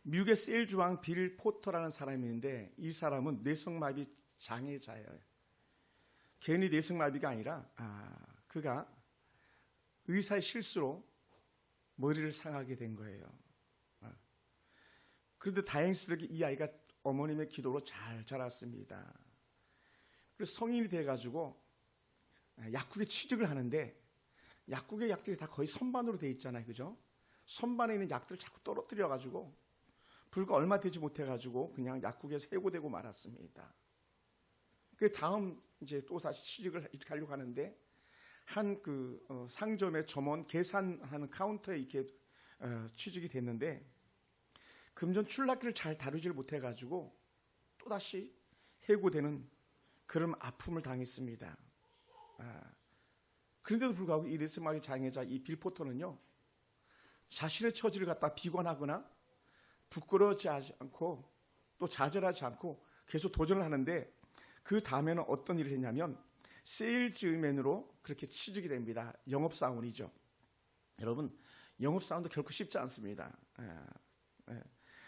미국의 세일즈 왕 빌 포터라는 사람이 있는데 이 사람은 뇌성마비 장애자예요. 괜히 뇌성마비가 아니라 그가 의사의 실수로 머리를 상하게 된 거예요. 그런데 다행스럽게 이 아이가 어머님의 기도로 잘 자랐습니다. 그래서 성인이 돼가지고 약국에 취직을 하는데 약국의 약들이 다 거의 선반으로 돼 있잖아요, 그죠? 선반에 있는 약들을 자꾸 떨어뜨려가지고 불과 얼마 되지 못해가지고 그냥 약국에서 해고되고 말았습니다. 그 다음 이제 또 다시 취직을 하려고 하는데 한 상점의 점원 계산하는 카운터에 이렇게 취직이 됐는데 금전 출납기를 잘 다루질 못해가지고 또 다시 해고되는 그런 아픔을 당했습니다. 그런데도 불구하고 이 뇌성마비 장애자 이 빌 포터는요, 자신의 처지를 갖다 비관하거나 부끄러워하지 않고 또 좌절하지 않고 계속 도전을 하는데 그 다음에는 어떤 일을 했냐면 세일즈맨으로 그렇게 취직이 됩니다. 영업사원이죠. 여러분, 영업사원도 결코 쉽지 않습니다.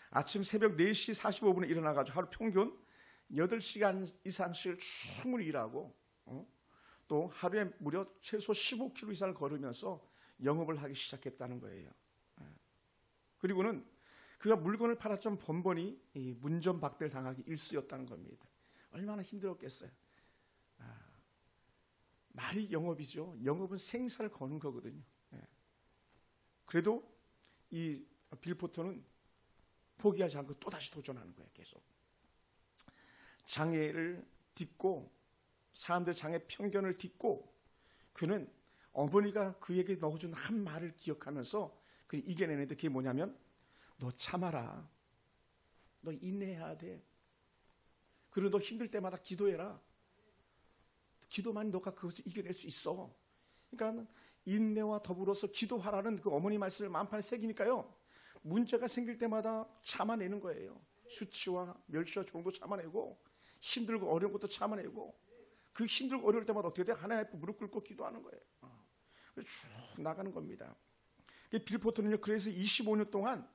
아침 새벽 4시 45분에 일어나가지고 하루 평균 8시간 이상씩 충분히 일하고 또 하루에 무려 최소 15km 이상을 걸으면서 영업을 하기 시작했다는 거예요. 그리고는 그가 물건을 팔았던 번번이 문전박대를 당하기 일쑤였다는 겁니다. 얼마나 힘들었겠어요. 말이 영업이죠. 영업은 생사를 거는 거거든요. 그래도 이 빌 포터는 포기하지 않고 또다시 도전하는 거예요. 계속. 장애를 딛고 사람들의 장애 편견을 딛고 그는 어머니가 그에게 넣어준 한 말을 기억하면서 그 이겨내는데 그게 뭐냐면 너 참아라. 너 인내해야 돼. 그리고 너 힘들 때마다 기도해라. 기도만 너가 그것을 이겨낼 수 있어. 그러니까 인내와 더불어서 기도하라는 그 어머니 말씀을 마음판에 새기니까요. 문제가 생길 때마다 참아내는 거예요. 수치와 멸시와 조롱도 참아내고 힘들고 어려운 것도 참아내고 그 힘들고 어려울 때마다 어떻게 돼? 하나님 앞에 무릎 꿇고 기도하는 거예요. 그래서 쭉 나가는 겁니다. 빌 포터는요. 그래서 25년 동안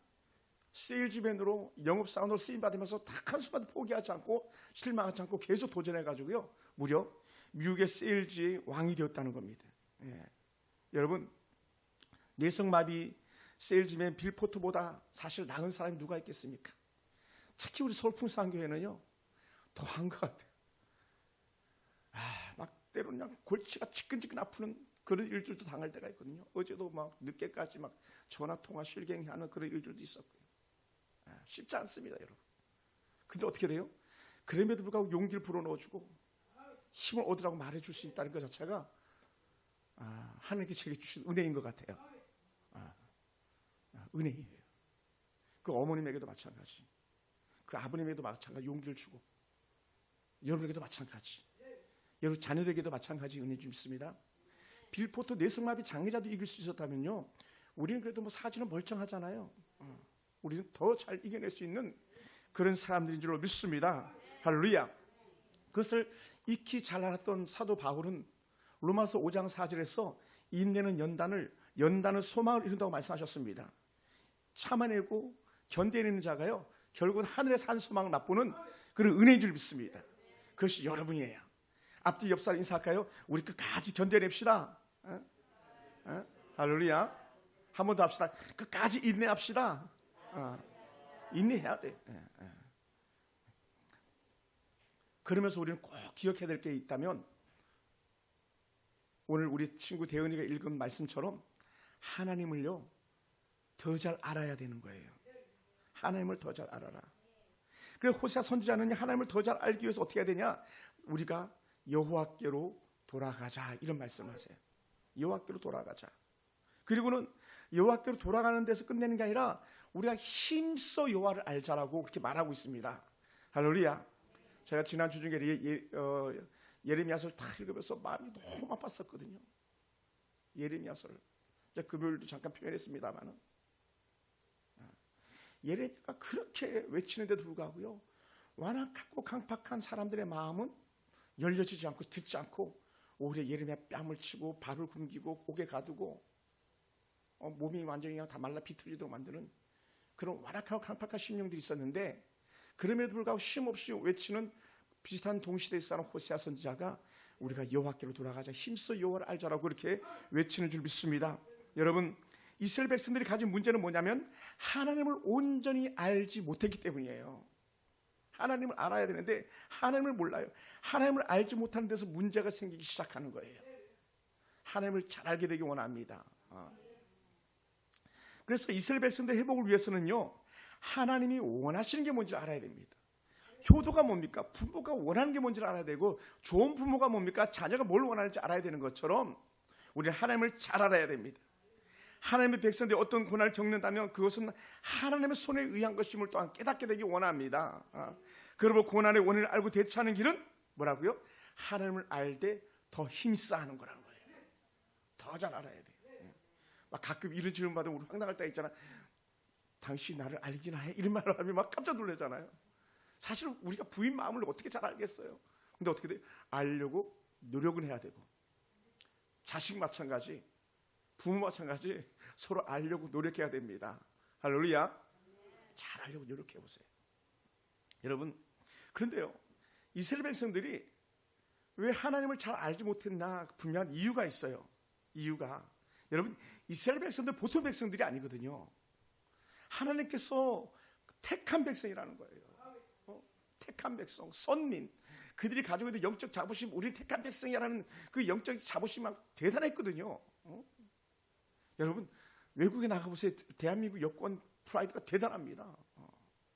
세일즈맨으로 영업사원으로 쓰임받으면서 딱 한순간도 포기하지 않고 실망하지 않고 계속 도전해가지고요. 무려 미국의 세일즈의 왕이 되었다는 겁니다. 여러분, 뇌성마비 세일즈맨 빌 포터보다 사실 나은 사람이 누가 있겠습니까? 특히 우리 서울풍산교회는요. 더한 것 같아요. 막 때로는 그냥 골치가 지끈지끈 아프는 그런 일들도 당할 때가 있거든요. 어제도 막 늦게까지 막 전화통화 실갱이하는 그런 일들도 있었고요. 쉽지 않습니다, 여러분. 근데 어떻게 돼요? 그럼에도 불구하고 용기를 불어넣어주고 힘을 얻으라고 말해줄 수 있다는 것 자체가 하나님께 제게 주신 은혜인 것 같아요. 은혜예요. 그 어머님에게도 마찬가지, 그 아버님에게도 마찬가지 용기를 주고 여러분에게도 마찬가지, 여러분 자녀들에게도 마찬가지 은혜 좀 있습니다. 빌 포터 뇌성마비 장애자도 이길 수 있었다면요, 우리는 그래도 뭐 사지는 멀쩡하잖아요. 우리는 더 잘 이겨낼 수 있는 그런 사람들인 줄로 믿습니다. 할렐루야. 그것을 익히 잘 알았던 사도 바울은 로마서 5장 4절에서 인내는 연단은 소망을 이룬다고 말씀하셨습니다. 참아내고 견뎌내는 자가요, 결국은 하늘에서 한 소망을 맛보는 그런 은혜인 줄 믿습니다. 그것이 여러분이에요. 앞뒤 옆 사람 인사할까요? 우리 끝까지 견뎌냅시다. 할렐루야. 한 번 더 합시다. 끝까지 인내합시다. 인내해야 돼. 그러면서 우리는 꼭 기억해야 될 게 있다면 오늘 우리 친구 대은이가 읽은 말씀처럼 하나님을요 더 잘 알아야 되는 거예요. 하나님을 더 잘 알아라. 그래서 호세아 선지자는 하나님을 더 잘 알기 위해서 어떻게 해야 되냐? 우리가 여호와께로 돌아가자 이런 말씀을 하세요. 여호와께로 돌아가자. 그리고는 여호와께로 돌아가는 데서 끝내는 게 아니라 우리가 힘써 여호와를 알자라고 그렇게 말하고 있습니다. 할렐루야. 제가 지난주 중에 예레미야서를 다 읽으면서 마음이 너무 아팠었거든요. 예레미야서를 금요일도 잠깐 표현했습니다만은 예레미야가 그렇게 외치는데도 불구하고요, 완악하고 강팍한 사람들의 마음은 열려지지 않고 듣지 않고 오히려 예레미야 뺨을 치고 발을 굶기고 고개 가두고 몸이 완전히 다 말라 비틀리도록 만드는 그런 완악하고 강팍한 심령들이 있었는데, 그럼에도 불구하고 쉼없이 외치는 비슷한 동시대에 사는 호세아 선지자가 우리가 여호와께로 돌아가자, 힘써 여호와를 알자라고 그렇게 외치는 줄 믿습니다. 여러분, 이스라엘 백성들이 가진 문제는 뭐냐면 하나님을 온전히 알지 못했기 때문이에요. 하나님을 알아야 되는데 하나님을 몰라요. 하나님을 알지 못하는 데서 문제가 생기기 시작하는 거예요. 하나님을 잘 알게 되기 원합니다. 그래서 이스라엘 백성들 회복을 위해서는요, 하나님이 원하시는 게 뭔지 알아야 됩니다. 효도가 뭡니까? 부모가 원하는 게 뭔지를 알아야 되고, 좋은 부모가 뭡니까? 자녀가 뭘 원하는지 알아야 되는 것처럼 우리는 하나님을 잘 알아야 됩니다. 하나님의 백성들이 어떤 고난을 겪는다면 그것은 하나님의 손에 의한 것임을 또한 깨닫게 되기 원합니다. 그러므로 고난의 원인을 알고 대처하는 길은 뭐라고요? 하나님을 알되 더 힘싸하는 거라는 거예요. 더 잘 알아야 돼. 막 가끔 이런 질문 받으면 우리 황당할 때 있잖아. 당신 나를 알기나 해? 이런 말을 하면 막 깜짝 놀라잖아요. 사실 우리가 부인 마음을 어떻게 잘 알겠어요? 근데 어떻게 돼? 알려고 노력은 해야 되고, 자식 마찬가지, 부모 마찬가지, 서로 알려고 노력해야 됩니다. 할렐루야. 잘 알려고 노력해 보세요. 여러분, 그런데요, 이스라엘 백성들이 왜 하나님을 잘 알지 못했나? 분명한 이유가 있어요. 이유가, 여러분, 이스라엘 백성들 보통 백성들이 아니거든요. 하나님께서 택한 백성이라는 거예요. 택한 백성, 선민, 그들이 가지고 있는 영적 자부심, 우리 택한 백성이라는 그 영적 자부심이 대단했거든요. 여러분, 외국에 나가보세요. 대한민국 여권 프라이드가 대단합니다.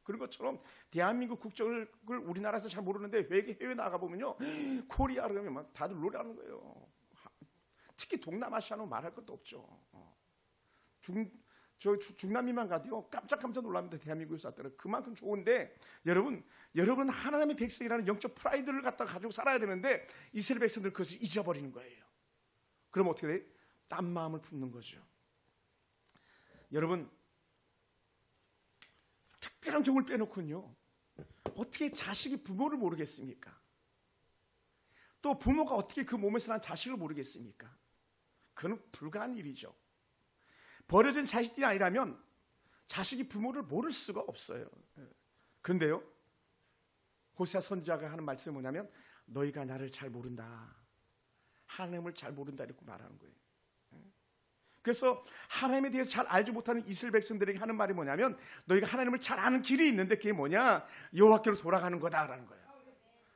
그런 것처럼 대한민국 국적을 우리나라에서 잘 모르는데 해외 나가보면요, 코리아 그러면 막 다들 노래하는 거예요. 특히 동남아시아는 말할 것도 없죠. 중남미만 가도요, 깜짝 놀랍니다. 대한민국에서 왔더니 그만큼 좋은데, 여러분 하나님의 백성이라는 영적 프라이드를 갖다가 가지고 살아야 되는데 이스라엘 백성들 그것을 잊어버리는 거예요. 그럼 어떻게 돼? 딴 마음을 품는 거죠. 여러분, 특별한 경우를 빼놓고는요, 어떻게 자식이 부모를 모르겠습니까? 또 부모가 어떻게 그 몸에서 난 자식을 모르겠습니까? 그건 불가한 일이죠. 버려진 자식들이 아니라면 자식이 부모를 모를 수가 없어요. 그런데요, 호세아 선지자가 하는 말씀이 뭐냐면 너희가 나를 잘 모른다, 하나님을 잘 모른다, 이렇게 말하는 거예요. 그래서 하나님에 대해서 잘 알지 못하는 이스라엘 백성들에게 하는 말이 뭐냐면 너희가 하나님을 잘 아는 길이 있는데 그게 뭐냐? 여호와께로 돌아가는 거다라는 거예요.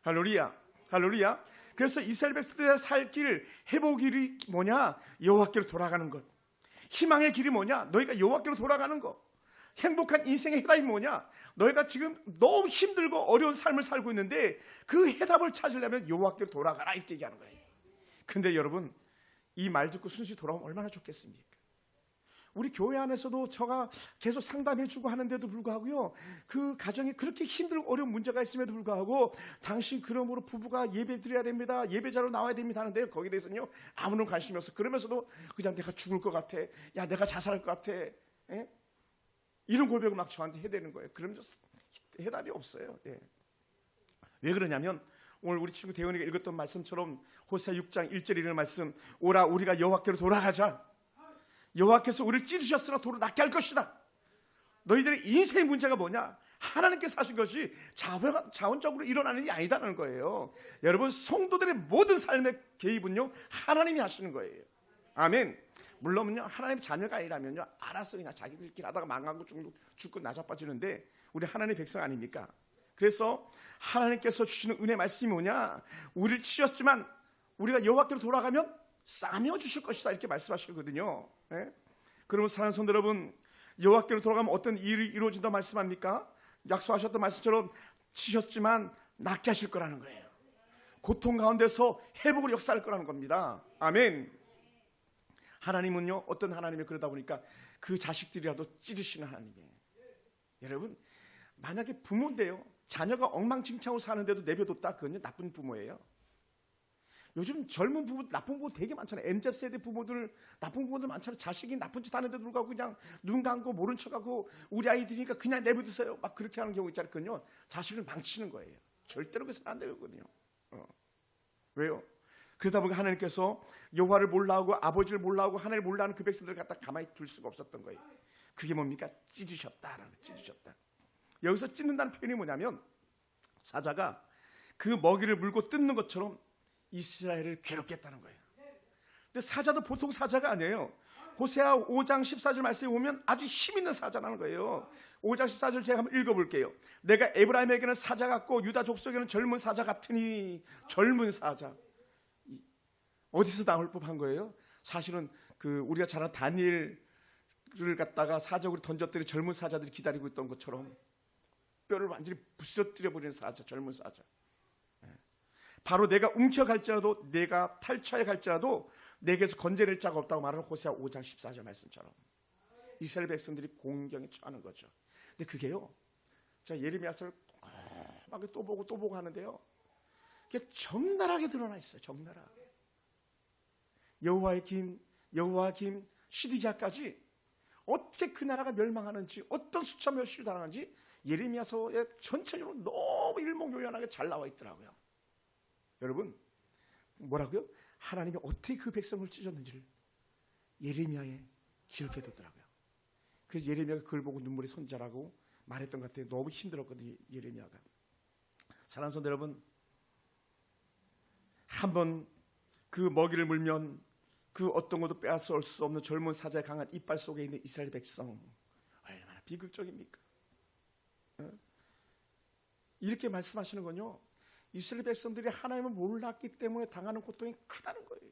할렐루야, 할렐루야. 그래서 이스라엘 백성들이 살 길, 회복 길이 뭐냐? 여호와께로 돌아가는 것. 희망의 길이 뭐냐? 너희가 여호와께로 돌아가는 것. 행복한 인생의 해답이 뭐냐? 너희가 지금 너무 힘들고 어려운 삶을 살고 있는데 그 해답을 찾으려면 여호와께로 돌아가라, 이렇게 얘기하는 거예요. 근데 여러분, 이 말 듣고 순순히 돌아오면 얼마나 좋겠습니까? 우리 교회 안에서도 제가 계속 상담해주고 하는데도 불구하고요, 그 가정에 그렇게 힘들고 어려운 문제가 있음에도 불구하고 당신 그러므로 부부가 예배 드려야 됩니다, 예배자로 나와야 됩니다 하는데 거기에 대해서는요 아무런 관심이 없어. 그러면서도 그냥 내가 죽을 것 같아, 야 내가 자살할 것 같아, 예? 이런 고백을 막 저한테 해대는 거예요. 그러면 해답이 없어요. 예. 왜 그러냐면 오늘 우리 친구 대원이가 읽었던 말씀처럼 호세아 6장 1절에 이르는 말씀, 오라 우리가 여호와께로 돌아가자. 여호와께서 우리를 찌르셨으나 도로 낫게 할 것이다. 너희들의 인생의 문제가 뭐냐? 하나님께서 하신 것이 자원적으로 일어나는 일이 아니다라는 거예요. 여러분, 성도들의 모든 삶의 개입은요 하나님이 하시는 거예요. 아멘. 물론요 하나님 자녀가 아니라면요 알아서 그냥 자기들끼리 하다가 망하고 죽고 나자빠지는데 우리 하나님의 백성 아닙니까? 그래서 하나님께서 주시는 은혜 말씀이 뭐냐? 우리를 치셨지만 우리가 여호와께로 돌아가면 싸매어 주실 것이다, 이렇게 말씀하시거든요. 예? 그러면 사랑하는 성도 여러분, 여호와께로 돌아가면 어떤 일이 이루어진다 말씀합니까? 약속하셨던 말씀처럼 치셨지만 낫게 하실 거라는 거예요. 고통 가운데서 회복을 역사할 거라는 겁니다. 아멘. 하나님은요 어떤 하나님이 그러다 보니까 그 자식들이라도 찌르시는 하나님이에요. 여러분, 만약에 부모인데요 자녀가 엉망진창으로 사는데도 내버려뒀다, 그건요 나쁜 부모예요. 요즘 젊은 부부, 나쁜 부부 되게 많잖아요. MZ세대 부모들, 나쁜 부모들 많잖아요. 자식이 나쁜 짓 하는데도 불구하고 그냥 눈 감고 모른 척하고 우리 아이들이니까 그냥 내버려두세요, 막 그렇게 하는 경우 있잖아요. 그건요 자식을 망치는 거예요. 절대로 그래서는 안 되거든요. 왜요? 그러다 보니까 하나님께서 여호와를 몰라하고 아버지를 몰라하고 하나님을 몰라하는 그 백성들을 갖다 가만히 둘 수가 없었던 거예요. 그게 뭡니까? 찢으셨다라는 거예요. 찢으셨다. 여기서 찢는다는 표현이 뭐냐면 사자가 그 먹이를 물고 뜯는 것처럼 이스라엘을 괴롭게 했다는 거예요. 근데 사자도 보통 사자가 아니에요. 호세아 5장 14절 말씀에 보면 아주 힘 있는 사자라는 거예요. 5장 14절 제가 한번 읽어볼게요. 내가 에브라임에게는 사자 같고 유다 족속에는 젊은 사자 같으니. 젊은 사자. 어디서 나올 법한 거예요? 사실은 그 우리가 잘 아는 다니엘을 갖다가 사적으로 던졌더니 젊은 사자들이 기다리고 있던 것처럼 뼈를 완전히 부스러뜨려 버리는 사자, 젊은 사자. 바로 내가 움켜갈지라도, 내가 탈취해 갈지라도 내게서 건져낼 자가 없다고 말하는 호세아 5장 14절 말씀처럼 이스라엘 백성들이 공경에 처하는 거죠. 근데 그게요, 자 예레미야서를 막 또 보고 하는데요, 그게 적나라하게 드러나 있어요. 적나라하게. 여호와 김 시드기야까지 어떻게 그 나라가 멸망하는지, 어떤 수차 멸시를 당하는지 예레미야서에 전체적으로 너무 일목요연하게 잘 나와 있더라고요. 여러분, 뭐라고요? 하나님이 어떻게 그 백성을 찢었는지를 예레미야에 기록해뒀더라고요. 그래서 예레미야가 그걸 보고 눈물이 손자라고 말했던 것 같아요. 너무 힘들었거든요, 예레미야가. 사랑하는 성도 여러분, 한번 그 먹이를 물면 그 어떤 것도 빼앗을 수 없는 젊은 사자의 강한 이빨 속에 있는 이스라엘 백성, 얼마나 비극적입니까? 이렇게 말씀하시는 건요, 이스라엘 백성들이 하나님을 몰랐기 때문에 당하는 고통이 크다는 거예요.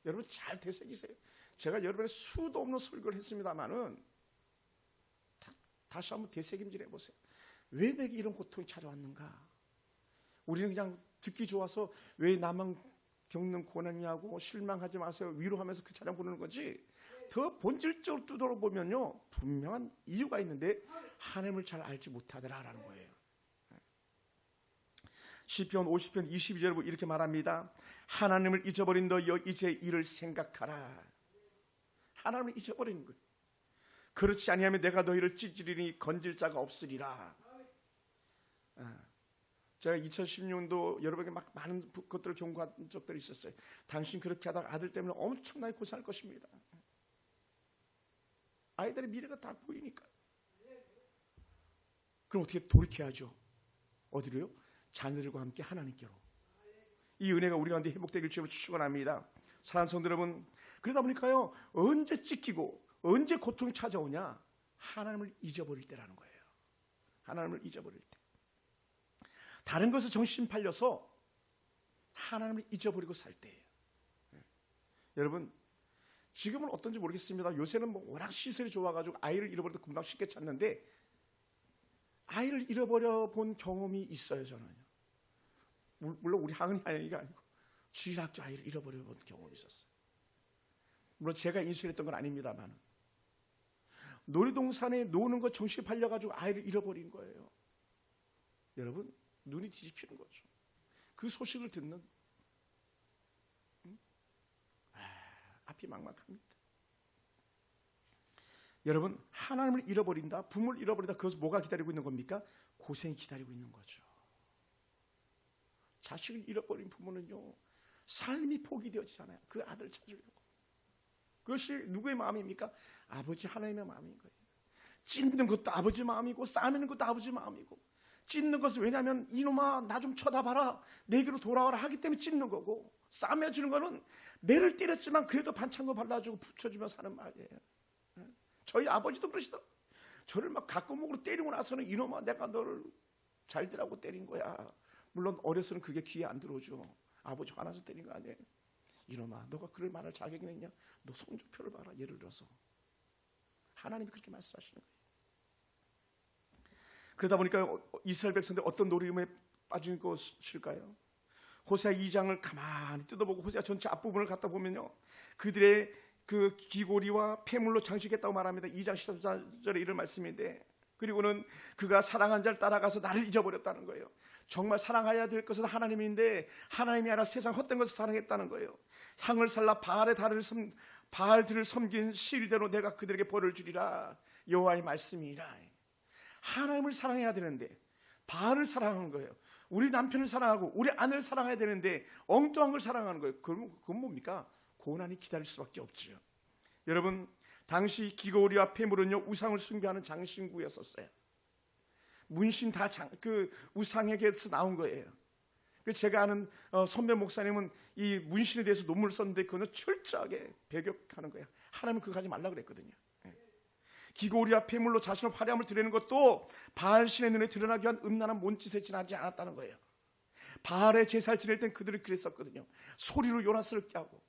여러분 잘 되새기세요. 제가 여러분의 수도 없는 설교를 했습니다마는 다시 한번 되새김질 해보세요. 왜 내게 이런 고통이 찾아왔는가? 우리는 그냥 듣기 좋아서 왜 나만 겪는 고난이냐고 실망하지 마세요 위로하면서 그 찬양 부르는 거지, 더 본질적으로 뜯어보면요 분명한 이유가 있는데 하나님을 잘 알지 못하더라라는 거예요. 시편 50편 22절에 이렇게 말합니다. 하나님을 잊어버린 너여 이제 이를 생각하라. 하나님을 잊어버리는 거예요. 그렇지 아니하면 내가 너희를 찢으리니 건질 자가 없으리라. 제가 2016년도 여러분에게 막 많은 것들을 경고한 적들이 있었어요. 당신 그렇게 하다가 아들 때문에 엄청나게 고생할 것입니다. 아이들의 미래가 다 보이니까. 그럼 어떻게 돌이켜야죠? 어디로요? 자녀들과 함께 하나님께로. 이 은혜가 우리 가운데 회복되길 주님을 축원합니다. 사랑하는 성도 여러분, 그러다 보니까요 언제 찢기고 언제 고통이 찾아오냐? 하나님을 잊어버릴 때라는 거예요. 하나님을 잊어버릴 때. 다른 것에 정신 팔려서 하나님을 잊어버리고 살 때예요. 여러분 지금은 어떤지 모르겠습니다. 요새는 뭐 워낙 시설이 좋아가지고 아이를 잃어버려도 금방 쉽게 찾는데, 아이를 잃어버려 본 경험이 있어요. 저는요. 물론 우리 하은이 아이가 아니고 주일학교 아이를 잃어버려 본 경험이 있었어요. 물론 제가 인수했던 건 아닙니다만, 놀이동산에 노는 거 정신 팔려가지고 아이를 잃어버린 거예요. 여러분 눈이 뒤집히는 거죠. 그 소식을 듣는 앞이 막막합니다. 여러분 하나님을 잃어버린다, 부모를 잃어버린다, 그것은 뭐가 기다리고 있는 겁니까? 고생이 기다리고 있는 거죠. 자식을 잃어버린 부모는요 삶이 포기되어지잖아요. 그 아들 찾으려고. 그것이 누구의 마음입니까? 아버지 하나님의 마음인 거예요. 찢는 것도 아버지 마음이고 싸매는 것도 아버지 마음이고, 찢는 것은 왜냐하면 이놈아 나 좀 쳐다봐라 내게로 돌아와라 하기 때문에 찢는 거고, 싸매주는 거는 매를 때렸지만 그래도 반창고 발라주고 붙여주면서 하는 말이에요. 저희 아버지도 그러시더라고요. 저를 막 각고목으로 때리고 나서는 이놈아 내가 너를 잘 되라고 때린 거야. 물론 어려서는 그게 귀에 안 들어오죠. 아버지 화나서 때린 거 아니에요. 이놈아 너가 그럴 말할 자격이 있냐? 너 성적표를 봐라. 예를 들어서 하나님이 그렇게 말씀하시는 거예요. 그러다 보니까 이스라엘 백성들 어떤 노리움에 빠진 것일까요? 호세아 2장을 가만히 뜯어보고 호세아 전체 앞부분을 갖다 보면요 그들의 그 귀고리와 폐물로 장식했다고 말합니다. 2장 14절에 이런 말씀인데, 그리고는 그가 사랑한 자를 따라가서 나를 잊어버렸다는 거예요. 정말 사랑해야 될 것은 하나님인데 하나님이 아니라 세상 헛된 것을 사랑했다는 거예요. 향을 살라 바알들을 섬긴 시일대로 내가 그들에게 벌을 주리라. 여호와의 말씀이라. 하나님을 사랑해야 되는데 바알을 사랑하는 거예요. 우리 남편을 사랑하고 우리 아내를 사랑해야 되는데 엉뚱한 걸 사랑하는 거예요. 그건 뭡니까? 고난이 기다릴 수밖에 없지요. 여러분 당시 기고리와 폐물은요 우상을 숭배하는 장신구였었어요. 문신 다 그 우상에게서 나온 거예요. 그래서 제가 아는 선배 목사님은 이 문신에 대해서 논문을 썼는데 그거는 철저하게 배격하는 거예요. 하나님은 그거 하지 말라 그랬거든요. 기고리와 폐물로 자신의 화려함을 드리는 것도 바알신의 눈에 드러나기 위한 음란한 몸짓에 지나지 않았다는 거예요. 바알의 제사를 지낼 땐 그들이 그랬었거든요. 소리로 요란스럽게 하고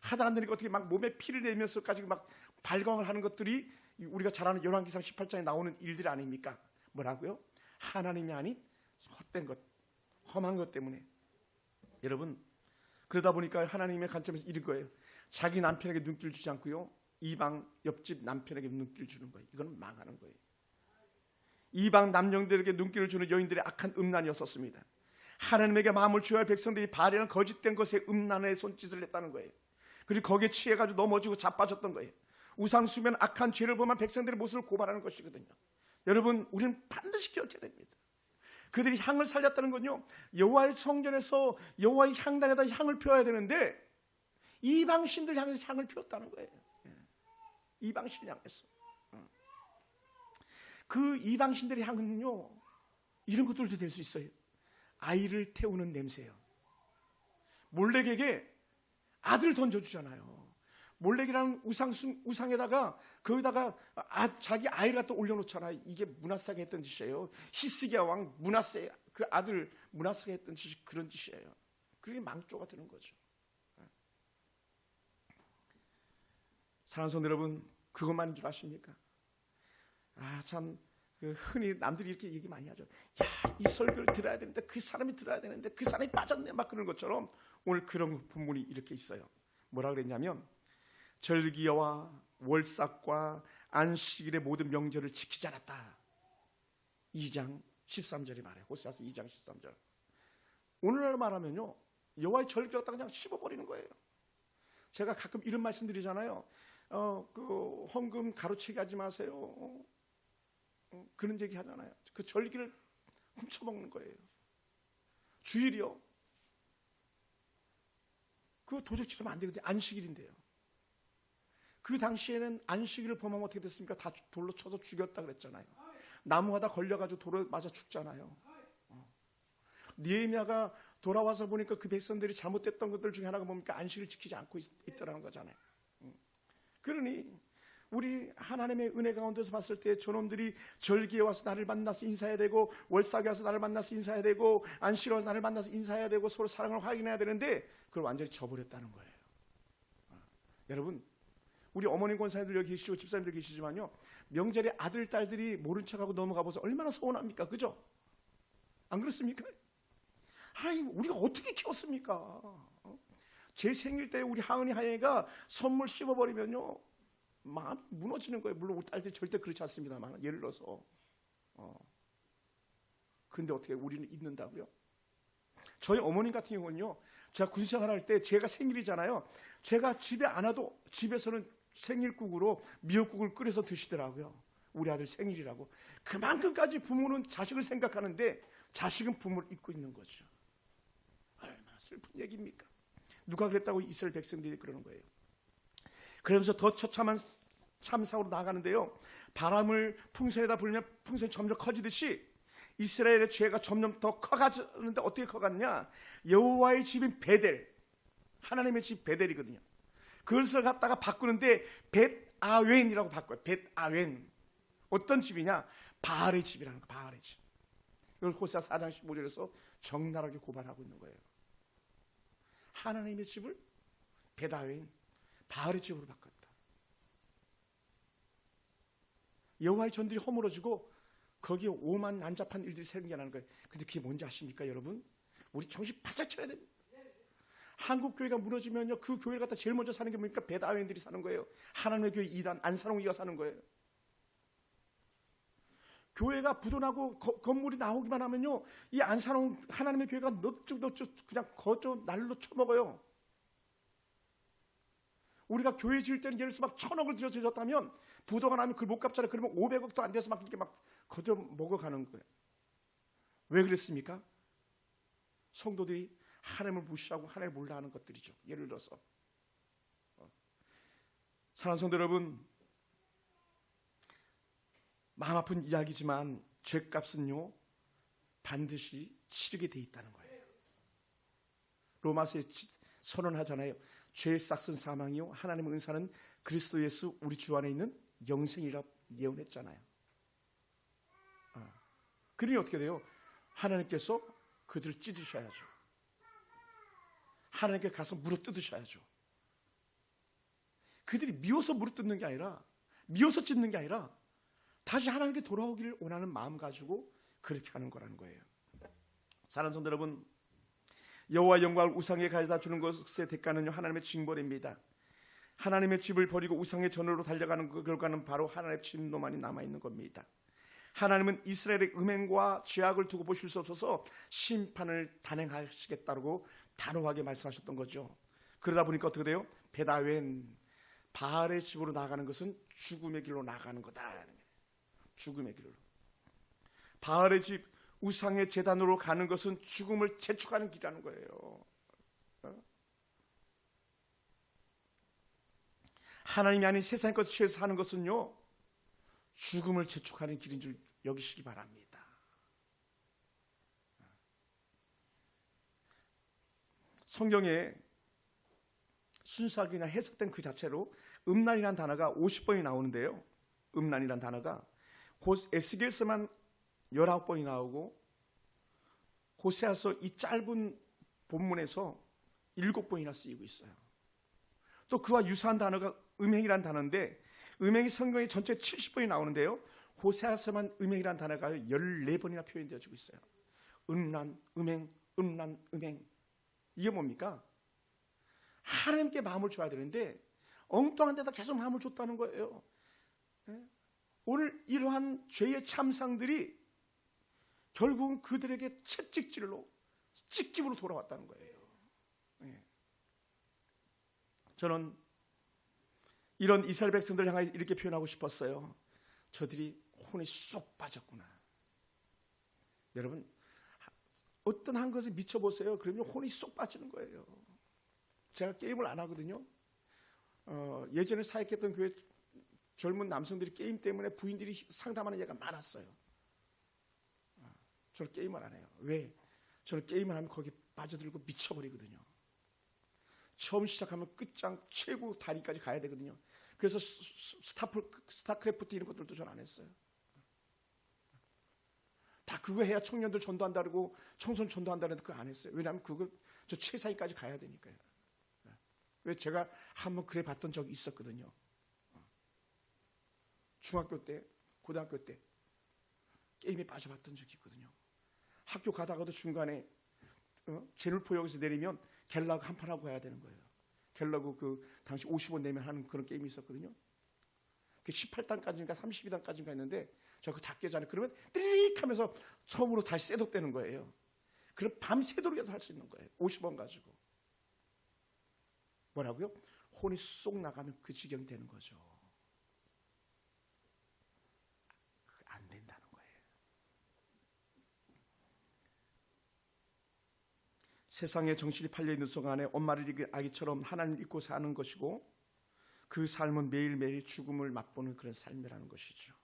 하다 안 되니까 어떻게 막 몸에 피를 내면서까지 막 발광을 하는 것들이 우리가 잘 아는 열왕기상 18장에 나오는 일들 아닙니까? 뭐라고요? 하나님이 아닌 헛된 것, 험한 것 때문에. 여러분, 그러다 보니까 하나님의 관점에서 이런 거예요. 자기 남편에게 눈길 주지 않고요, 이방 옆집 남편에게 눈길 주는 거예요. 이건 망하는 거예요. 이방 남녀들에게 눈길을 주는 여인들의 악한 음란이었었습니다. 하나님에게 마음을 주어야 할 백성들이 바알이라는 거짓된 것에 음란의 손짓을 했다는 거예요. 그리고 거기에 취해가지고 넘어지고 자빠졌던 거예요. 우상 숭배는 악한 죄를 범한 백성들의 모습을 고발하는 것이거든요. 여러분, 우리는 반드시 기억해야 됩니다. 그들이 향을 살렸다는 건요, 여호와의 성전에서 여호와의 향단에다 향을 피워야 되는데 이방 신들 향해서 향을 피웠다는 거예요. 이방 신 향해서. 그 이방 신들의 향은요, 이런 것들도 될 수 있어요. 아이를 태우는 냄새예요. 몰렉에게 아들을 던져주잖아요. 몰렉이라는 우상에다가 거기다가 자기 아이를 갖다 올려놓잖아요. 이게 므낫사가 했던 짓이에요. 히스기야 왕 므낫세 그 아들 므낫사가 했던 짓이 그런 짓이에요. 그게 망조가 되는 거죠. 사랑하는 성도 여러분, 그것만인 줄 아십니까? 참 흔히 남들이 이렇게 얘기 많이 하죠. 야, 이 설교를 들어야 되는데 그 사람이 들어야 되는데 그 사람이 빠졌네 막 그런 것처럼 오늘 그런 본문이 이렇게 있어요. 뭐라 그랬냐면 절기와 월삭과 안식일의 모든 명절을 지키지 않았다. 2장 13절이 말해요. 호세아서 2장 13절. 오늘날 말하면요, 여호와의 절기 갖다가 그냥 씹어버리는 거예요. 제가 가끔 이런 말씀 드리잖아요. 그 헌금 가로채기 하지 마세요. 그런 얘기 하잖아요. 그 절기를 훔쳐먹는 거예요. 주일이요. 그거 도저히 지르면 안 되거든요. 안식일인데요. 그 당시에는 안식일을 범하면 어떻게 됐습니까? 다 돌로 쳐서 죽였다 그랬잖아요. 나무하다 걸려가지고 돌에 맞아 죽잖아요. 느헤미야가 돌아와서 보니까 그 백성들이 잘못됐던 것들 중에 하나가 뭡니까? 안식을 지키지 않고 있더라는 거잖아요. 그러니 우리 하나님의 은혜 가운데서 봤을 때 저놈들이 절기에 와서 나를 만나서 인사해야 되고, 월삭에 와서 나를 만나서 인사해야 되고, 안식일에 와서 나를 만나서 인사해야 되고, 서로 사랑을 확인해야 되는데 그걸 완전히 저버렸다는 거예요. 여러분, 우리 어머님 권사님들 여기 계시고 집사님들 계시지만요, 명절에 아들 딸들이 모른 척하고 넘어가 보세요. 얼마나 서운합니까? 그죠? 안 그렇습니까? 아이, 우리가 어떻게 키웠습니까? 제 생일 때 우리 하은이 하영이가 선물 씹어버리면요, 마음이 무너지는 거예요. 물론 우리 딸들이 절대 그렇지 않습니다만, 예를 들어서. 근데 어떻게 우리는 잊는다고요? 저희 어머님 같은 경우는요, 제가 군생활 할 때 제가 생일이잖아요. 제가 집에 안 와도 집에서는 생일국으로 미역국을 끓여서 드시더라고요. 우리 아들 생일이라고. 그만큼까지 부모는 자식을 생각하는데 자식은 부모를 잊고 있는 거죠. 얼마나 슬픈 얘기입니까? 누가 그랬다고 이스라엘 백성들이 그러는 거예요. 그러면서 더 처참한 참상으로 나아가는데요, 바람을 풍선에다 불면 풍선이 점점 커지듯이 이스라엘의 죄가 점점 더 커가는데 어떻게 커갔냐? 여호와의 집인 베델, 하나님의 집 베델이거든요. 그것을 갖다가 바꾸는데 벳아웬이라고 바꿔요. 벳아웬. 어떤 집이냐? 바알의 집이라는 거. 바알의 집. 이걸 호세아 4장 15절에서 적나라하게 고발하고 있는 거예요. 하나님의 집을 벳아웬, 바알의 집으로 바꿨다. 여호와의 전들이 허물어지고 거기에 오만 난잡한 일들이 생겨나는 거예요. 근데 그게 뭔지 아십니까, 여러분? 우리 정신 바짝 차려야 됩니다. 한국 교회가 무너지면요, 그 교회를 갖다 제일 먼저 사는 게 뭡니까? 벳아웬들이 사는 거예요. 하나님의 교회 이단 안산홍이가 사는 거예요. 교회가 부도나고 건물이 나오기만 하면요, 이 안산홍 하나님의 교회가 넙죽넙죽 그냥 거저 날로 쳐먹어요. 우리가 교회 지을 때는 예를 들어서 막 1,000억을 들여서 졌다면 부도가 나면 그걸 못 갚잖아요. 그러면 500억도 안 돼서 막 이렇게 막 거저 먹어가는 거예요. 왜 그랬습니까? 성도들이 하나님을 무시하고 하나님을 몰라하는 것들이죠. 예를 들어서 사랑하는 성도 여러분, 마음 아픈 이야기지만 죄값은요 반드시 치르게 돼 있다는 거예요. 로마서에 선언하잖아요. 죄의 싹은 사망이요 하나님의 은사는 그리스도 예수 우리 주 안에 있는 영생이라 예언했잖아요. 그러니 어떻게 돼요? 하나님께서 그들을 찢으셔야죠. 하나님께 가서 물어뜯으셔야죠. 그들이 미워서 물어뜯는 게 아니라, 미워서 찢는 게 아니라 다시 하나님께 돌아오기를 원하는 마음 가지고 그렇게 하는 거라는 거예요. 사랑하는 성도 여러분, 여호와 영광을 우상에 가져다 주는 것의 대가는요 하나님의 징벌입니다. 하나님의 집을 버리고 우상의 전으로 달려가는 그 결과는 바로 하나님의 진노만이 남아있는 겁니다. 하나님은 이스라엘의 음행과 죄악을 두고 보실 수 없어서 심판을 단행하시겠다고 단호하게 말씀하셨던 거죠. 그러다 보니까 어떻게 돼요? 베다웬 바알의 집으로 나가는 것은 죽음의 길로 나가는 거다. 죽음의 길로. 바알의 집, 우상의 제단으로 가는 것은 죽음을 재촉하는 길이라는 거예요. 하나님이 아닌 세상의 것을 취해서 사는 것은요 죽음을 재촉하는 길인 줄 여기시기 바랍니다. 성경에 순수하게 그냥 해석된 그 자체로 음란이라는 단어가 50번이 나오는데요, 음란이라는 단어가 에스겔서만 19번이 나오고 호세아서 이 짧은 본문에서 7번이나 쓰이고 있어요. 또 그와 유사한 단어가 음행이라는 단어인데, 음행이 성경에 전체 70번이 나오는데요, 호세아서만 음행이라는 단어가 14번이나 표현되어지고 있어요. 음란, 음행, 음란, 음행. 이게 뭡니까? 하나님께 마음을 줘야 되는데 엉뚱한 데다 계속 마음을 줬다는 거예요. 오늘 이러한 죄의 참상들이 결국은 그들에게 채찍질로, 찢김으로 돌아왔다는 거예요. 저는 이런 이스라엘 백성들을 향해 이렇게 표현하고 싶었어요. 저들이 혼이 쏙 빠졌구나. 여러분, 어떤 한 것에 미쳐보세요. 그러면 혼이 쏙 빠지는 거예요. 제가 게임을 안 하거든요. 예전에 사역했던 교회 젊은 남성들이 게임 때문에 부인들이 상담하는 예가 많았어요. 저는 게임을 안 해요. 왜? 저는 게임을 하면 거기 빠져들고 미쳐버리거든요. 처음 시작하면 끝장 최고 다리까지 가야 되거든요. 그래서 스타크래프트 이런 것들도 전 안 했어요. 다 그거 해야 청년들 전도한다고, 청소년 전도한다는데 그거 안 했어요. 왜냐하면 그걸 저 최상위까지 가야 되니까요. 왜? 제가 한번 그래 봤던 적이 있었거든요. 중학교 때, 고등학교 때 게임에 빠져봤던 적이 있거든요. 학교 가다가도 중간에 제눌포역에서 내리면 갤러그 한 판 하고 가야 되는 거예요. 갤러그 그 당시 50원 내면 하는 그런 게임이 있었거든요. 그 18단까지인가 32단까지인가 했는데 저 그거 다 깨잖아요. 그러면 띠릭 하면서 처음으로 다시 셋업되는 거예요. 그럼 밤새도록이라도 할 수 있는 거예요. 50원 가지고. 뭐라고요? 혼이 쏙 나가면 그 지경이 되는 거죠. 안 된다는 거예요. 세상에 정신이 팔려있는 순간에 엄마를 잃은 아기처럼 하나님을 잊고 사는 것이고, 그 삶은 매일매일 죽음을 맛보는 그런 삶이라는 것이죠.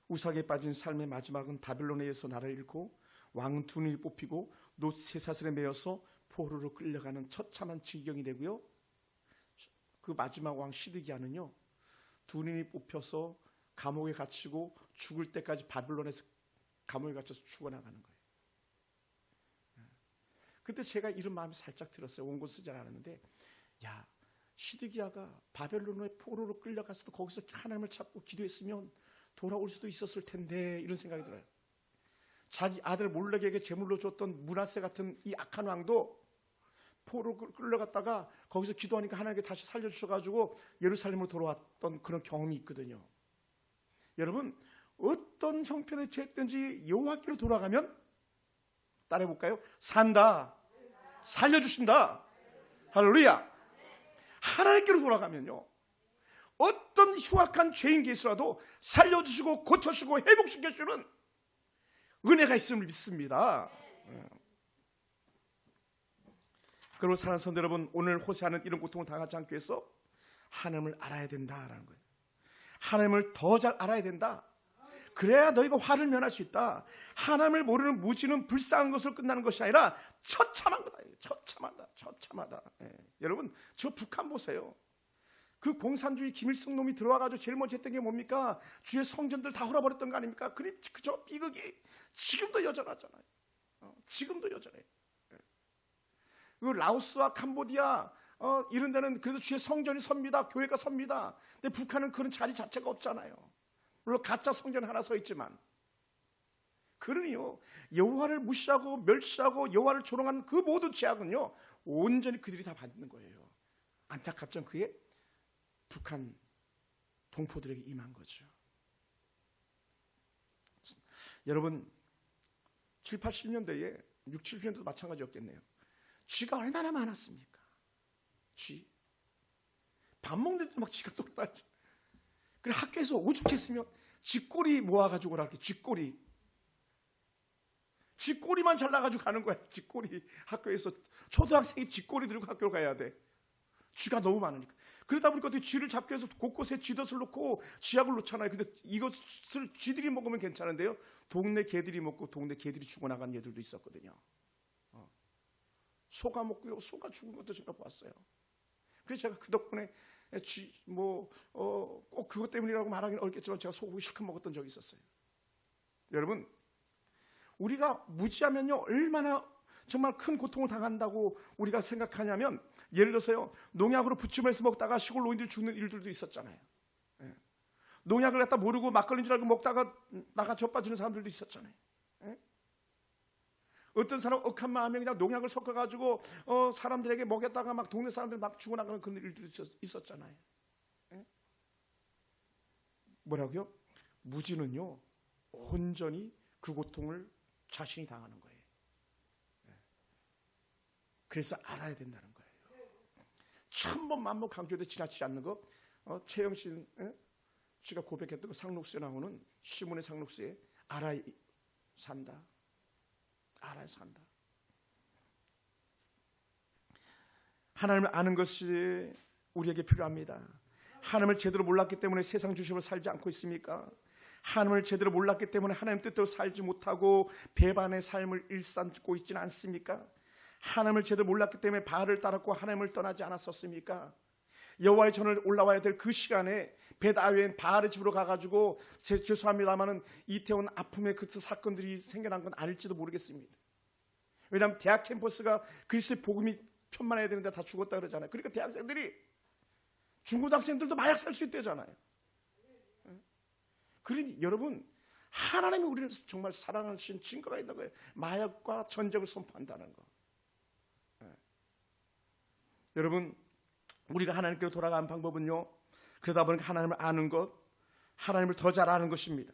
우상에 빠진 삶의 마지막은 바벨론에 의해서 나라를 잃고 왕은 두 눈이 뽑히고 노 쇠사슬에 매여서 포로로 끌려가는 처참한 지경이 되고요, 그 마지막 왕 시드기야는요 두 눈이 뽑혀서 감옥에 갇히고 죽을 때까지 바벨론에서 감옥에 갇혀서 죽어나가는 거예요. 그때 제가 이런 마음이 살짝 들었어요. 원고 쓰지 않았는데, 야, 시드기야가 바벨론의 포로로 끌려가서도 거기서 하나님을 찾고 기도했으면 돌아올 수도 있었을 텐데, 이런 생각이 들어요. 자기 아들 몰렉에게 제물로 줬던 므낫세 같은 이 악한 왕도 포로 끌려갔다가 거기서 기도하니까 하나님께 다시 살려주셔가지고 예루살렘으로 돌아왔던 그런 경험이 있거든요. 여러분, 어떤 형편의 죄든지 여호와께로 돌아가면, 따라해볼까요? 산다, 살려주신다. 할렐루야. 하나님께로 돌아가면요, 어떤 흉악한 죄인 계수라도 살려주시고 고쳐주시고 회복시켜주는 은혜가 있음을 믿습니다. 그리고 사랑하는 성도 여러분, 오늘 호세아는 이런 고통을 당하지 않기 위해서 하나님을 알아야 된다라는 거예요. 하나님을 더 잘 알아야 된다. 그래야 너희가 화를 면할 수 있다. 하나님을 모르는 무지는 불쌍한 것으로 끝나는 것이 아니라 처참한 거다. 처참하다. 여러분, 저 북한 보세요. 그 공산주의 김일성 놈이 들어와가지고 제일 먼저 했던 게 뭡니까? 주의 성전들 다 헐어버렸던 거 아닙니까? 그저 비극이 지금도 여전하잖아요. 지금도 여전해. 그 라오스와 캄보디아 이런 데는 그래도 주의 성전이 섭니다. 교회가 섭니다. 근데 북한은 그런 자리 자체가 없잖아요. 물론 가짜 성전 하나 서 있지만, 그러니요, 여호와를 무시하고 멸시하고 여호와를 조롱한 그 모든 죄악은요 온전히 그들이 다 받는 거예요. 안타깝지만 그게 북한 동포들에게 임한 거죠. 여러분, 7, 80년대에 6, 70년대도 마찬가지였겠네요. 쥐가 얼마나 많았습니까? 쥐. 밥 먹는데도 막 쥐가 돌아다니죠. 그래 학교에서 오죽했으면 쥐꼬리 모아가지고 오라. 쥐꼬리만 잘라가지고 가는 거야. 쥐꼬리. 학교에서 초등학생이 쥐꼬리 들고 학교 가야 돼. 쥐가 너무 많으니까. 그러다 보니까 어떻게 쥐를 잡기 위해서 곳곳에 쥐덫을 놓고 쥐약을 놓잖아요. 근데 이것을 쥐들이 먹으면 괜찮은데요, 동네 개들이 먹고 동네 개들이 죽어나간 얘들도 있었거든요. 소가 먹고요, 소가 죽은 것도 제가 봤어요. 그래서 제가 그 덕분에 꼭 그것 때문이라고 말하기는 어렵겠지만 제가 소고기 실컷 먹었던 적이 있었어요. 여러분, 우리가 무지하면요 얼마나 정말 큰 고통을 당한다고 우리가 생각하냐면, 예를 들어서요, 농약으로 부침해서 먹다가 시골 노인들 죽는 일들도 있었잖아요. 농약을 갖다 모르고 막걸리인 줄 알고 먹다가 나가 젖빠지는 사람들도 있었잖아요. 어떤 사람 억한 마음에 그냥 농약을 섞어가지고 사람들에게 먹였다가 막 동네 사람들 막 죽어나가는 그런 일들도 있었잖아요. 뭐라고요? 무지는요 온전히 그 고통을 자신이 당하는 거예요. 그래서 알아야 된다는 거예요. 1000번 만번 강조해도 지나치지 않는 거. 최영신 씨가 고백했던 그 상록수에 나오는 시문의 상록수에 알아야 산다. 하나님을 아는 것이 우리에게 필요합니다. 하나님을 제대로 몰랐기 때문에 세상 주식으로 살지 않고 있습니까? 하나님을 제대로 몰랐기 때문에 하나님 뜻대로 살지 못하고 배반의 삶을 일삼고 있지는 않습니까? 하나님을 제대로 몰랐기 때문에 바알을 따랐고 하나님을 떠나지 않았었습니까? 여호와의 전을 올라와야 될 그 시간에 벳아웬 바알의 집으로 가가지고, 죄송합니다마는 이태원 아픔의 그 사건들이 생겨난 건 아닐지도 모르겠습니다. 왜냐하면 대학 캠퍼스가 그리스도의 복음이 편만해야 되는데 다 죽었다 그러잖아요. 그러니까 대학생들이, 중고등학생들도 마약 살 수 있대잖아요. 그러니 여러분, 하나님이 우리를 정말 사랑하신 증거가 있는 거예요. 마약과 전쟁을 선포한다는 거. 여러분, 우리가 하나님께로 돌아가는 방법은요, 그러다 보니까 하나님을 아는 것, 하나님을 더 잘 아는 것입니다.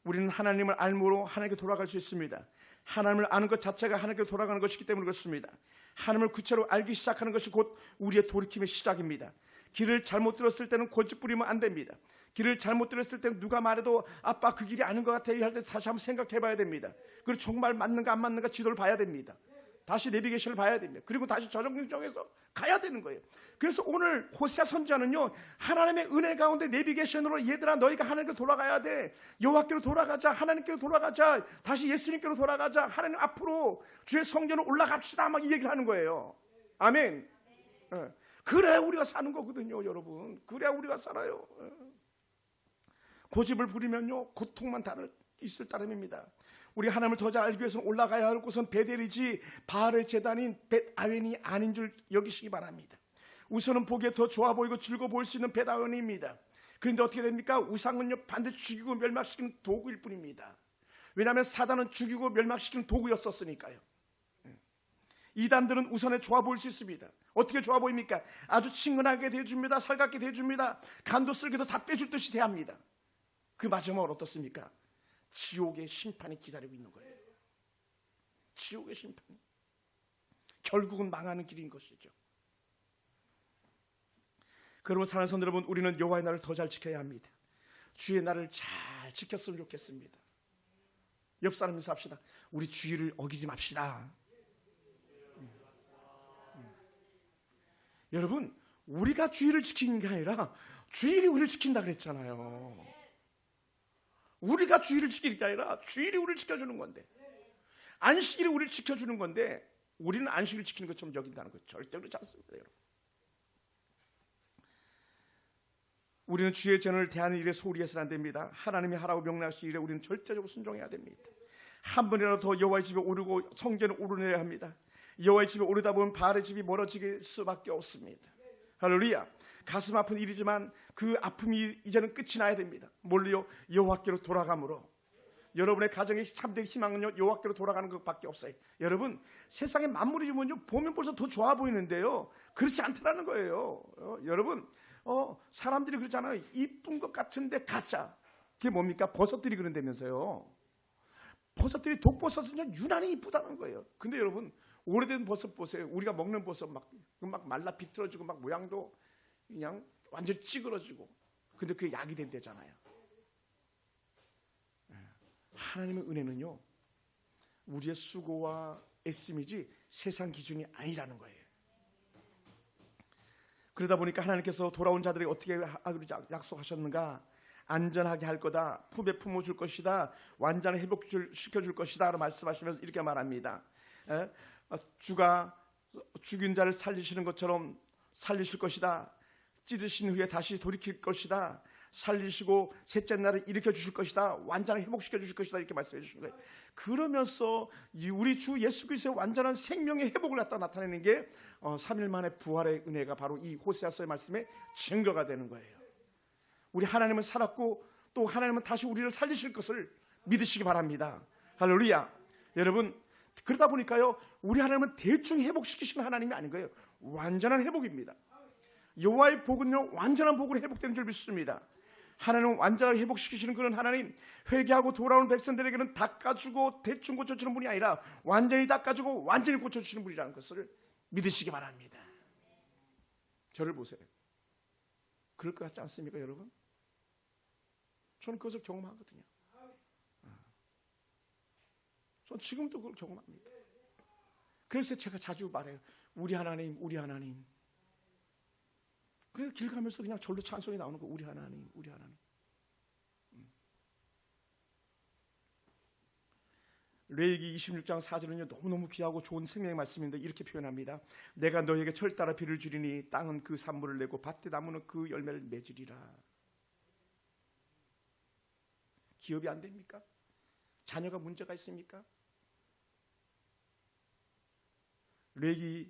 우리는 하나님을 알므로 하나님께 돌아갈 수 있습니다. 하나님을 아는 것 자체가 하나님께 돌아가는 것이기 때문에 그렇습니다. 하나님을 구체로 알기 시작하는 것이 곧 우리의 돌이킴의 시작입니다. 길을 잘못 들었을 때는 고집 부리면 안 됩니다. 길을 잘못 들었을 때는 누가 말해도 아빠 그 길이 아닌 것 같아요 할 때 다시 한번 생각해 봐야 됩니다. 그리고 정말 맞는가 안 맞는가 지도를 봐야 됩니다. 다시 내비게이션을 봐야 됩니다. 그리고 다시 저정정해서 가야 되는 거예요. 그래서 오늘 호세아 선지자는요, 하나님의 은혜 가운데 내비게이션으로, 얘들아 너희가 하나님께 돌아가야 돼, 여호와께로 돌아가자, 하나님께로 돌아가자, 다시 예수님께로 돌아가자, 하나님 앞으로 주의 성전으로 올라갑시다, 막 이 얘기를 하는 거예요. 아멘. 그래야 우리가 사는 거거든요, 여러분. 그래야 우리가 살아요. 고집을 부리면요 고통만 있을 따름입니다. 우리 하나님을 더 잘 알기 위해서는 올라가야 할 곳은 베델이지 바알의 제단인 벳아웬이 아닌 줄 여기시기 바랍니다. 우선은 보기에 더 좋아 보이고 즐거워 보일 수 있는 벳아웬입니다. 그런데 어떻게 됩니까? 우상은요 반드시 죽이고 멸망시키는 도구일 뿐입니다. 왜냐하면 사단은 죽이고 멸망시키는 도구였었으니까요. 이단들은 우선에 좋아 보일 수 있습니다. 어떻게 좋아 보입니까? 아주 친근하게 대해줍니다. 살갑게 대해줍니다. 간도 쓸개도 다 빼줄 듯이 대합니다. 그 마지막은 어떻습니까? 지옥의 심판이 기다리고 있는 거예요. 지옥의 심판이. 결국은 망하는 길인 것이죠. 그러면 사랑하는 성도 여러분, 우리는 여호와의 날을 더 잘 지켜야 합니다. 주의 날을 잘 지켰으면 좋겠습니다. 옆 사람 인사합시다. 우리 주의를 어기지 맙시다. 여러분, 우리가 주일을 지키는 게 아니라 주일이 우리를 지킨다 그랬잖아요. 우리가 주일을 지키는 게 아니라 주일이 우리를 지켜주는 건데, 안식일이 우리를 지켜주는 건데 우리는 안식일을 지키는 것처럼 여긴다는 것 절대 그렇지 않습니다. 여러분, 우리는 주의 전을 대하는 일에 소홀히 해서는 안 됩니다. 하나님이 하라고 명령하신 일에 우리는 절대적으로 순종해야 됩니다. 한 번이라도 더 여호와의 집에 오르고 성전에 오르내야 합니다. 여호와의 집에 오르다 보면 바알의 집이 멀어질 수밖에 없습니다. 할렐루야. 가슴 아픈 일이지만 그 아픔이 이제는 끝이 나야 됩니다. 뭘로요? 여호와께로 돌아감으로. 여러분의 가정의 참된 희망은요, 여호와께로 돌아가는 것밖에 없어요. 여러분, 세상의 만물이 보면 벌써 더 좋아 보이는데요, 그렇지 않더라는 거예요. 여러분, 사람들이 그러잖아요. 이쁜 것 같은데 가짜. 그게 뭡니까? 버섯들이 그런다면서요. 버섯들이 독버섯은 유난히 이쁘다는 거예요. 근데 여러분, 오래된 버섯 보세요. 우리가 먹는 버섯 막 말라 비틀어지고 막 모양도 그냥 완전히 찌그러지고, 근데 그게 약이 된대잖아요. 하나님의 은혜는요, 우리의 수고와 애씀이지 세상 기준이 아니라는 거예요. 그러다 보니까 하나님께서 돌아온 자들에게 어떻게 약속하셨는가? 안전하게 할 거다, 품에 품어줄 것이다, 완전히 회복시켜줄 것이다 라고 말씀하시면서 이렇게 말합니다. 주가 죽인 자를 살리시는 것처럼 살리실 것이다, 찢으신 후에 다시 돌이킬 것이다, 살리시고 셋째 날에 일으켜 주실 것이다, 완전히 회복시켜 주실 것이다, 이렇게 말씀해 주신 거예요. 그러면서 우리 주 예수 그리스도의 완전한 생명의 회복을 갖다 나타내는 게 3일 만에 부활의 은혜가 바로 이 호세아서의 말씀의 증거가 되는 거예요. 우리 하나님은 살았고 또 하나님은 다시 우리를 살리실 것을 믿으시기 바랍니다. 할렐루야. 여러분, 그러다 보니까요, 우리 하나님은 대충 회복시키시는 하나님이 아닌 거예요. 완전한 회복입니다. 여호와의 복은요, 완전한 복으로 회복되는 줄 믿습니다. 하나님은 완전하게 회복시키시는 그런 하나님, 회개하고 돌아오는 백성들에게는 닦아주고 대충 고쳐주는 분이 아니라 완전히 닦아주고 완전히 고쳐주시는 분이라는 것을 믿으시기 바랍니다. 저를 보세요. 그럴 것 같지 않습니까, 여러분? 저는 그것을 경험하거든요. 전 지금도 그걸 경험합니다. 그래서 제가 자주 말해요. 우리 하나님, 우리 하나님. 그래서 길 가면서 그냥 절로 찬송이 나오는 거. 우리 하나님, 우리 하나님. 레위기 26장 4절은요, 너무너무 귀하고 좋은 생명의 말씀인데 이렇게 표현합니다. 내가 너에게 철 따라 비를 주리니 땅은 그 산물을 내고 밭의 나무는 그 열매를 맺으리라. 기업이 안 됩니까? 자녀가 문제가 있습니까? 레위기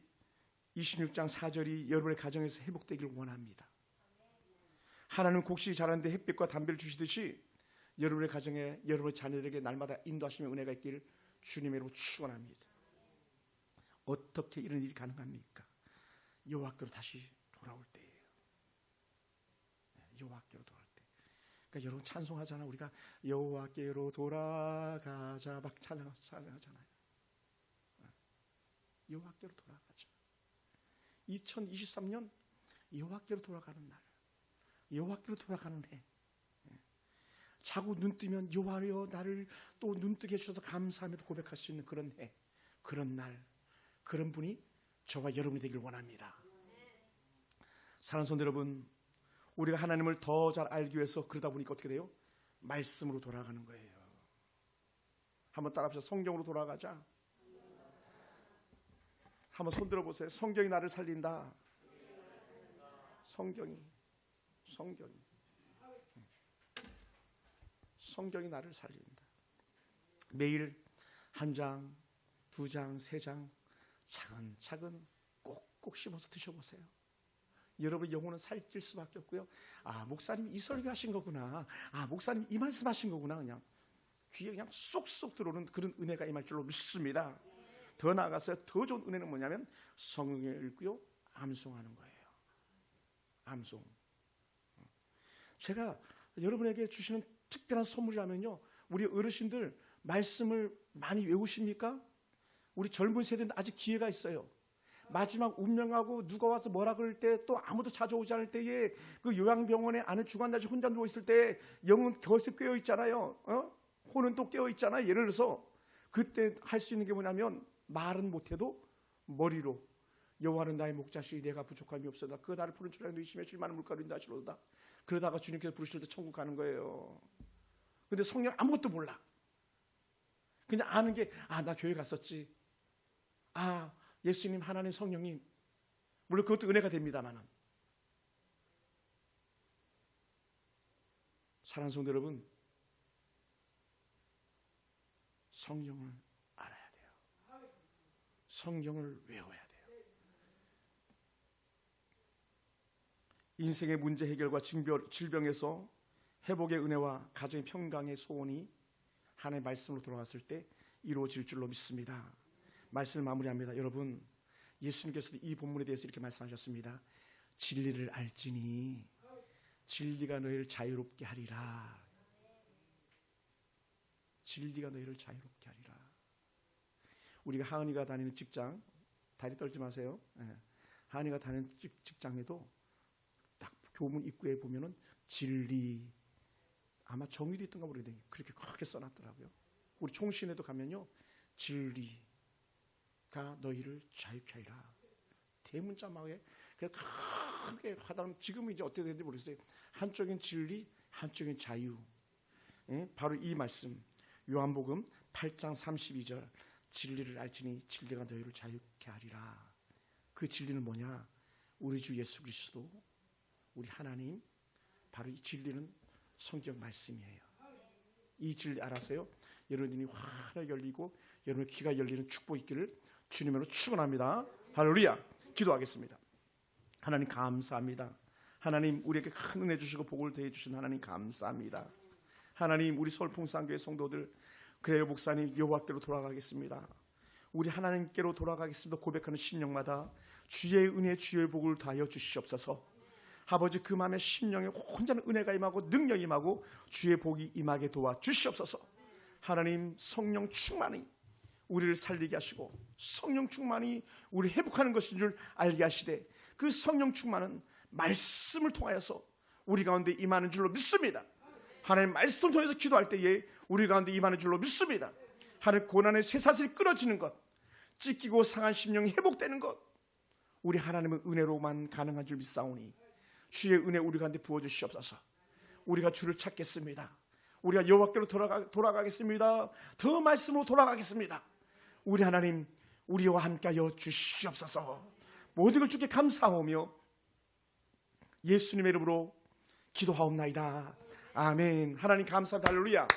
26장 4절이 여러분의 가정에서 회복되기를 원합니다. 하나님은 곡식이 자라는데 햇빛과 담배를 주시듯이 여러분의 가정에, 여러분의 자녀들에게 날마다 인도하시며 은혜가 있기를 주님의 이름으로 축원합니다. 어떻게 이런 일이 가능합니까? 여호와께로 다시 돌아올 때예요. 여호와께로 돌아올 때. 그러니까 여러분 찬송하잖아. 우리가 여호와께로 돌아가자 막 찬양하잖아요. 여호와께로 돌아가자. 2023년 여호와께로 돌아가는 날, 여호와께로 돌아가는 해. 자고 눈 뜨면 여호와여 나를 또 눈뜨게 해주셔서 감사하며 고백할 수 있는 그런 해, 그런 날, 그런 분이 저와 여러분이 되길 원합니다. 사랑하는 성도 여러분, 우리가 하나님을 더 잘 알기 위해서 그러다 보니까 어떻게 돼요? 말씀으로 돌아가는 거예요. 한번 따라합시다. 성경으로 돌아가자. 한번 손 들어보세요. 성경이 나를 살린다. 성경이 나를 살린다. 매일 한 장, 두 장, 세 장 차근차근 꼭꼭 씹어서 드셔보세요. 여러분의 영혼은 살찔 수밖에 없고요. 아, 목사님이 이 설교하신 거구나. 아, 목사님 이 말씀하신 거구나. 그냥 귀에 그냥 쏙쏙 들어오는 그런 은혜가 임할 줄로 믿습니다. 더 나아가서 더 좋은 은혜는 뭐냐면 성경을 읽고요, 암송하는 거예요. 암송. 제가 여러분에게 주시는 특별한 선물이라면요, 우리 어르신들 말씀을 많이 외우십니까? 우리 젊은 세대는 아직 기회가 있어요. 마지막 운명하고 누가 와서 뭐라 그럴 때, 또 아무도 찾아오지 않을 때에 그 요양병원에 안에 중환자실 혼자 누워 있을 때 영은 겨서 깨어 있잖아요. 혼은 또 깨어 있잖아요. 예를 들어서 그때 할 수 있는 게 뭐냐면 말은 못해도 머리로 여호와는 나의 목자시니 내가 부족함이 없어다. 그 나를 푸른 초량도 이심에 실만한 물가로 인도하시로다. 그러다가 주님께서 부르실 때 천국 가는 거예요. 근데 성령 아무것도 몰라. 그냥 아는 게 나 교회 갔었지. 예수님, 하나님, 성령님. 물론 그것도 은혜가 됩니다만은. 사랑하는 성도 여러분, 성령을 알아야 돼요. 성경을 외워야 돼요. 인생의 문제 해결과 질병에서 회복의 은혜와 가정의 평강의 소원이 하나님의 말씀으로 돌아갔을 때 이루어질 줄로 믿습니다. 말씀을 마무리합니다. 여러분, 예수님께서도 이 본문에 대해서 이렇게 말씀하셨습니다. 진리를 알지니 진리가 너희를 자유롭게 하리라. 진리가 너희를 자유롭게 하리라. 우리가 하은이가 다니는 직장, 다리 떨지 마세요. 하은이가 다니는 직장에도 딱 교문 입구에 보면은 진리, 아마 정일이 있던가 모르겠는데 그렇게 크게 써놨더라고요. 우리 총신에도 가면요, 진리가 너희를 자유케 하리라. 대문자막에 크게 화당, 지금은 이제 어떻게 되는지 모르겠어요. 한쪽엔 진리, 한쪽엔 자유. 바로 이 말씀, 요한복음 8장 32절, 진리를 알지니 진리가 너희를 자유케 하리라. 그 진리는 뭐냐? 우리 주 예수 그리스도, 우리 하나님, 바로 이 진리는 성경 말씀이에요. 이 진리 알아서요, 여러분이 환하게 열리고 여러분의 귀가 열리는 축복 있기를 주님으로 축원합니다. 할렐루야. 기도하겠습니다. 하나님 감사합니다. 하나님, 우리에게 큰 은혜 주시고 복을 더해 주신 하나님 감사합니다. 하나님, 우리 서울풍산교회 성도들, 그래요 목사님, 여호와께로 돌아가겠습니다. 우리 하나님께로 돌아가겠습니다 고백하는 심령마다 주의 은혜, 주의 복을 다하여 주시옵소서. 아버지, 그 마음에 심령에 혼자는 은혜가 임하고 능력이 임하고 주의 복이 임하게 도와 주시옵소서. 하나님, 성령 충만히 우리를 살리게 하시고 성령 충만이 우리 회복하는 것인 줄 알게 하시되, 그 성령 충만은 말씀을 통하여서 우리 가운데 임하는 줄로 믿습니다. 하나님, 말씀을 통해서 기도할 때에 우리 가운데 임하는 줄로 믿습니다. 하나님, 고난의 쇠사슬이 끊어지는 것, 찢기고 상한 심령이 회복되는 것, 우리 하나님의 은혜로만 가능한 줄 믿사오니 주의 은혜 우리 가운데 부어주시옵소서. 우리가 주를 찾겠습니다. 우리가 여호와께로 돌아가겠습니다. 더 말씀으로 돌아가겠습니다. 우리 하나님, 우리와 함께하여 주시옵소서. 모든 걸 주께 감사하오며 예수님의 이름으로 기도하옵나이다. 아멘. 하나님 감사합니다. 할렐루야.